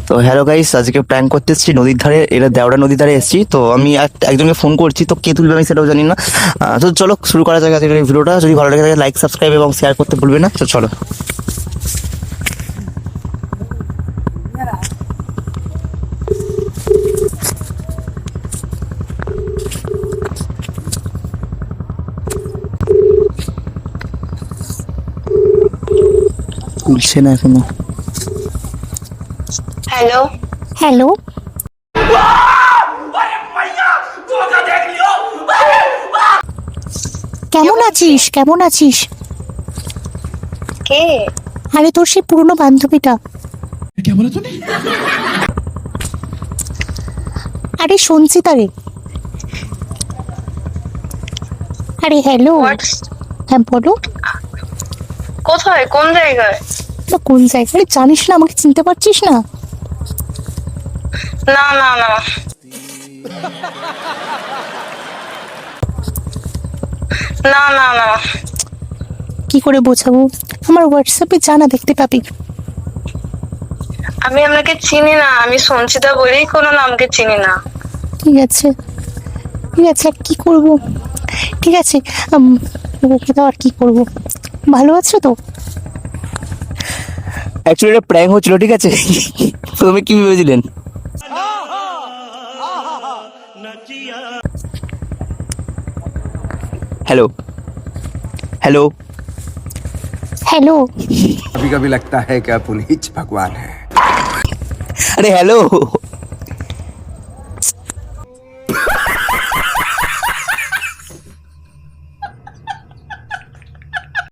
তো hello guys, আজকে prank করতে এসেছি নদীর ধারে, এটা দেওড়া নদীর ধারে এসেছি। তো আমি একজনকে ফোন করছি, তো কে তুলবে আমি সেটাও জানি না। তো চলো শুরু করা যাক আজকের এই ভিডিওটা। যদি ভালো লাগে থাকে লাইক, সাবস্ক্রাইব এবং শেয়ার করতে ভুলবে না। তো চলো। তুলছে না এখনো। হ্যালো হ্যালো, কেমন আছিস? কেমন আছিস? কে? আরে তোর সেই পুরনো বান্ধবীটা। क्या बोला तूने? আরে সঞ্চিতা রে। আরে হ্যালো। হোয়াটস হ্যাঁ বলো। কোথায়, কোন জায়গায়? তো কোন জায়গায় জানিস না? আমাকে চিনতে পারছিস না? না না না না না না কি করে বোঝাবো? আমার হোয়াটসঅ্যাপে জানা দেখতে পাবি। আমি আপনাকে চিনি না। আমি সঞ্চিতা বলেই কোনো নামকে চিনি না। ঠিক আছে, ঠিক আছে, আর কি করব? ঠিক আছে, রেখে দাও, আর কি করব? ভালো আছো তো? অ্যাকচুয়ালি এটা প্র্যাঙ্ক হচ্ছিল, ঠিক আছে? তুমি কি ভেবেছিলেন? Hello hello hello. कभी कभी लगता है कि पुनीत भगवान है। আরে হ্যালো,